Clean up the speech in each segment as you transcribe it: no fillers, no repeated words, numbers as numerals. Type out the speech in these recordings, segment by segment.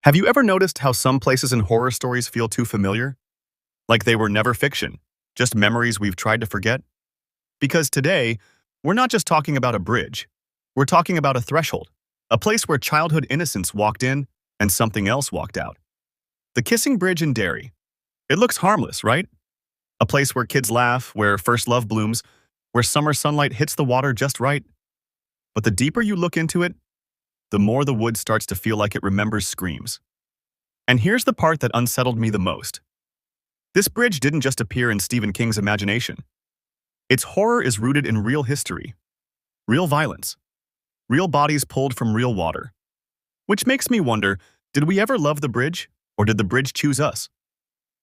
Have you ever noticed how some places in horror stories feel too familiar? Like they were never fiction, just memories we've tried to forget? Because today, we're not just talking about a bridge. We're talking about a threshold, a place where childhood innocence walked in and something else walked out. The Kissing Bridge in Derry. It looks harmless, right? A place where kids laugh, where first love blooms, where summer sunlight hits the water just right. But the deeper you look into it, the more the wood starts to feel like it remembers screams. And here's the part that unsettled me the most. This bridge didn't just appear in Stephen King's imagination. Its horror is rooted in real history, real violence, real bodies pulled from real water. Which makes me wonder, did we ever love the bridge, or did the bridge choose us?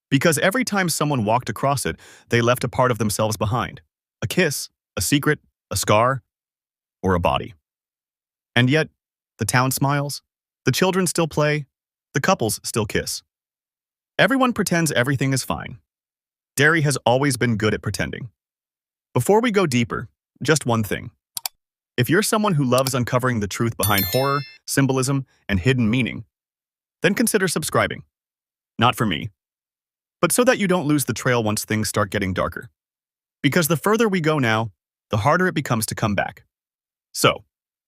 Because every time someone walked across it, they left a part of themselves behind. A kiss, a secret, a scar, or a body. And yet, the town smiles, the children still play, the couples still kiss. Everyone pretends everything is fine. Derry has always been good at pretending. Before we go deeper, just one thing. If you're someone who loves uncovering the truth behind horror, symbolism, and hidden meaning, then consider subscribing. Not for me, but so that you don't lose the trail once things start getting darker. Because the further we go now, the harder it becomes to come back. So,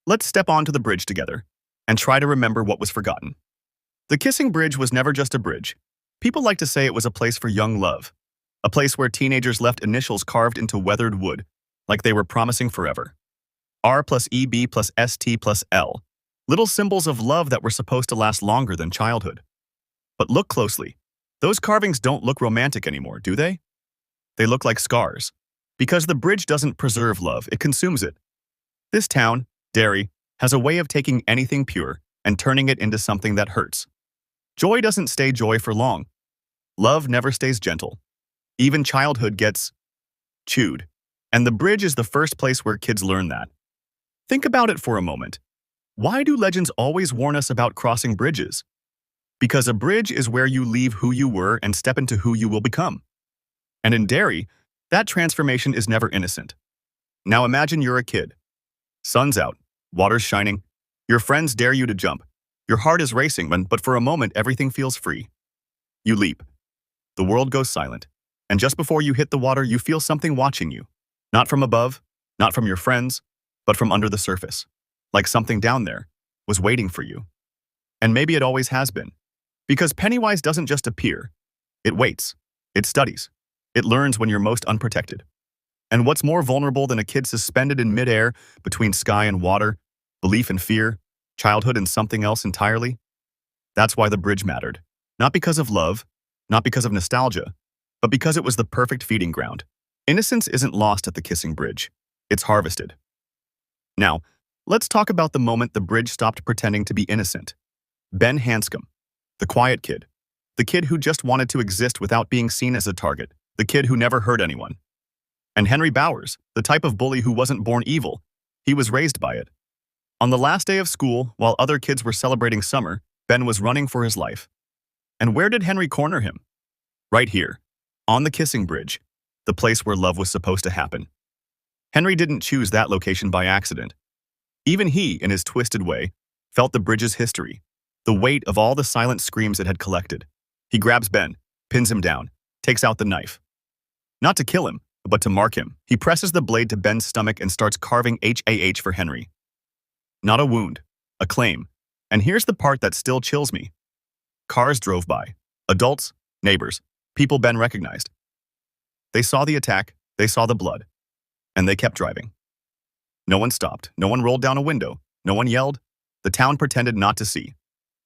let's step onto the bridge together and try to remember what was forgotten. The Kissing Bridge was never just a bridge. People like to say it was a place for young love, a place where teenagers left initials carved into weathered wood, like they were promising forever. R plus EB plus ST plus L, little symbols of love that were supposed to last longer than childhood. But look closely. Those carvings don't look romantic anymore, do they? They look like scars. Because the bridge doesn't preserve love, it consumes it. This town, Derry, has a way of taking anything pure and turning it into something that hurts. Joy doesn't stay joy for long. Love never stays gentle. Even childhood gets chewed. And the bridge is the first place where kids learn that. Think about it for a moment. Why do legends always warn us about crossing bridges? Because a bridge is where you leave who you were and step into who you will become. And in Derry, that transformation is never innocent. Now imagine you're a kid. Sun's out, water's shining, your friends dare you to jump. Your heart is racing, but for a moment everything feels free. You leap. The world goes silent. And just before you hit the water, you feel something watching you. Not from above, not from your friends, but from under the surface. Like something down there was waiting for you. And maybe it always has been. Because Pennywise doesn't just appear. It waits. It studies. It learns when you're most unprotected. And what's more vulnerable than a kid suspended in midair between sky and water, belief and fear, childhood and something else entirely? That's why the bridge mattered. Not because of love, not because of nostalgia, but because it was the perfect feeding ground. Innocence isn't lost at the Kissing Bridge. It's harvested. Now, let's talk about the moment the bridge stopped pretending to be innocent. Ben Hanscom, the quiet kid. The kid who just wanted to exist without being seen as a target. The kid who never hurt anyone. And Henry Bowers, the type of bully who wasn't born evil. He was raised by it. On the last day of school, while other kids were celebrating summer, Ben was running for his life. And where did Henry corner him? Right here, on the Kissing Bridge, the place where love was supposed to happen. Henry didn't choose that location by accident. Even he, in his twisted way, felt the bridge's history, the weight of all the silent screams it had collected. He grabs Ben, pins him down, takes out the knife. Not to kill him, but to mark him. He presses the blade to Ben's stomach and starts carving HAH for Henry. Not a wound, a claim. And here's the part that still chills me. Cars drove by. Adults, neighbors, people Ben recognized. They saw the attack, they saw the blood, and they kept driving. No one stopped, no one rolled down a window, no one yelled. The town pretended not to see.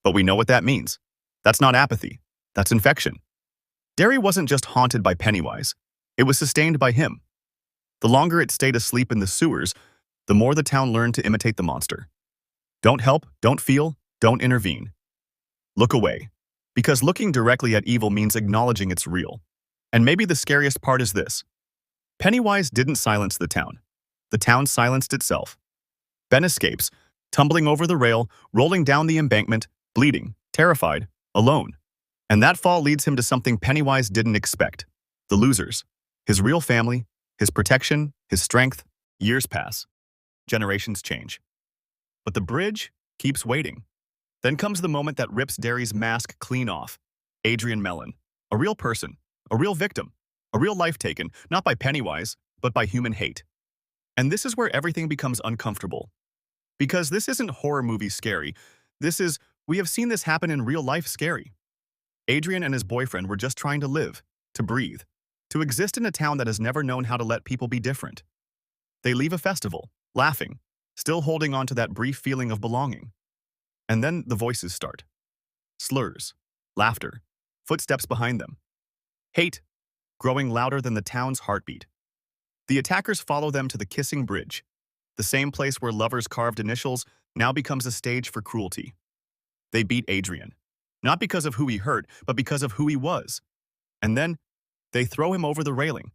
But we know what that means. That's not apathy, that's infection. Derry wasn't just haunted by Pennywise, it was sustained by him. The longer it stayed asleep in the sewers, the more the town learned to imitate the monster. Don't help, don't feel, don't intervene. Look away. Because looking directly at evil means acknowledging it's real. And maybe the scariest part is this. Pennywise didn't silence the town. The town silenced itself. Ben escapes, tumbling over the rail, rolling down the embankment, bleeding, terrified, alone. And that fall leads him to something Pennywise didn't expect. The losers. His real family, his protection, his strength. Years pass. Generations change. But the bridge keeps waiting. Then comes the moment that rips Derry's mask clean off. Adrian Mellon, a real person, a real victim, a real life taken, not by Pennywise, but by human hate. And this is where everything becomes uncomfortable. Because this isn't horror movie scary. We have seen this happen in real life scary. Adrian and his boyfriend were just trying to live, to breathe, to exist in a town that has never known how to let people be different. They leave a festival, laughing, still holding on to that brief feeling of belonging. And then the voices start. Slurs, laughter, footsteps behind them. Hate, growing louder than the town's heartbeat. The attackers follow them to the Kissing Bridge. The same place where lovers carved initials now becomes a stage for cruelty. They beat Adrian, not because of who he hurt, but because of who he was. And then they throw him over the railing,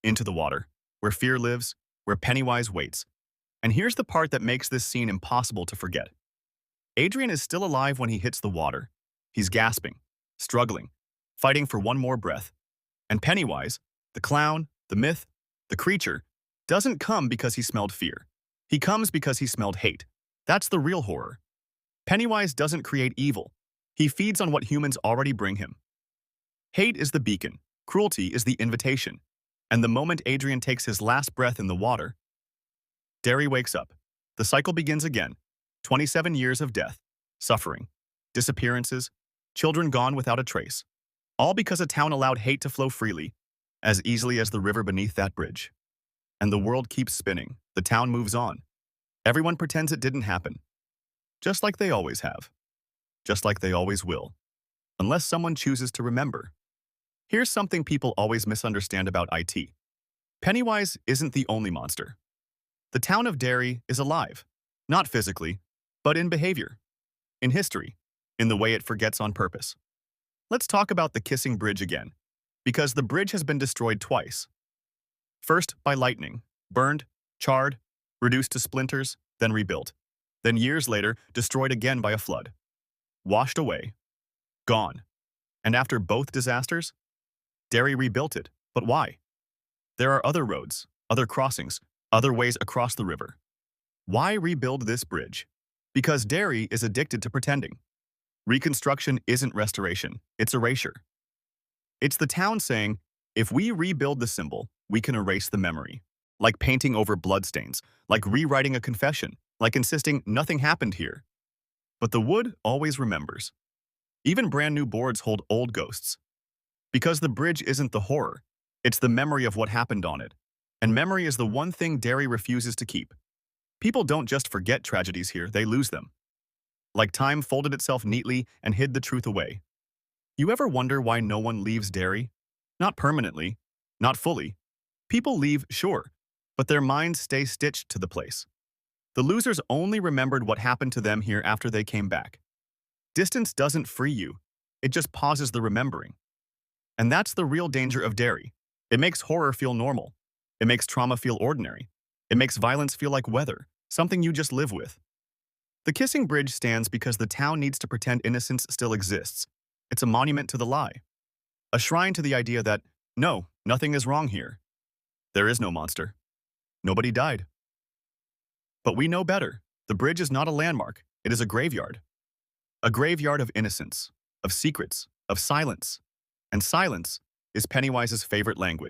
into the water, where fear lives, where Pennywise waits. And here's the part that makes this scene impossible to forget. Adrian is still alive when he hits the water. He's gasping, struggling, fighting for one more breath. And Pennywise, the clown, the myth, the creature, doesn't come because he smelled fear. He comes because he smelled hate. That's the real horror. Pennywise doesn't create evil. He feeds on what humans already bring him. Hate is the beacon. Cruelty is the invitation. And the moment Adrian takes his last breath in the water, Derry wakes up. The cycle begins again. 27 years of death, suffering, disappearances, children gone without a trace. All because a town allowed hate to flow freely, as easily as the river beneath that bridge. And the world keeps spinning. The town moves on. Everyone pretends it didn't happen. Just like they always have. Just like they always will. Unless someone chooses to remember. Here's something people always misunderstand about IT. Pennywise isn't the only monster. The town of Derry is alive. Not physically, but in behavior. In history. In the way it forgets on purpose. Let's talk about the Kissing Bridge again. Because the bridge has been destroyed twice. First by lightning. Burned, charred, reduced to splinters, then rebuilt. Then years later, destroyed again by a flood. Washed away. Gone. And after both disasters, Derry rebuilt it. But why? There are other roads, other crossings, other ways across the river. Why rebuild this bridge? Because Derry is addicted to pretending. Reconstruction isn't restoration, it's erasure. It's the town saying, if we rebuild the symbol, we can erase the memory. Like painting over bloodstains, like rewriting a confession, like insisting nothing happened here. But the wood always remembers. Even brand new boards hold old ghosts. Because the bridge isn't the horror, it's the memory of what happened on it. And memory is the one thing Derry refuses to keep. People don't just forget tragedies here, they lose them. Like time folded itself neatly and hid the truth away. You ever wonder why no one leaves Derry? Not permanently, not fully. People leave, sure, but their minds stay stitched to the place. The losers only remembered what happened to them here after they came back. Distance doesn't free you, it just pauses the remembering. And that's the real danger of Derry. It makes horror feel normal. It makes trauma feel ordinary. It makes violence feel like weather, something you just live with. The Kissing Bridge stands because the town needs to pretend innocence still exists. It's a monument to the lie. A shrine to the idea that, no, nothing is wrong here. There is no monster. Nobody died. But we know better. The bridge is not a landmark. It is a graveyard. A graveyard of innocence, of secrets, of silence. And silence is Pennywise's favorite language.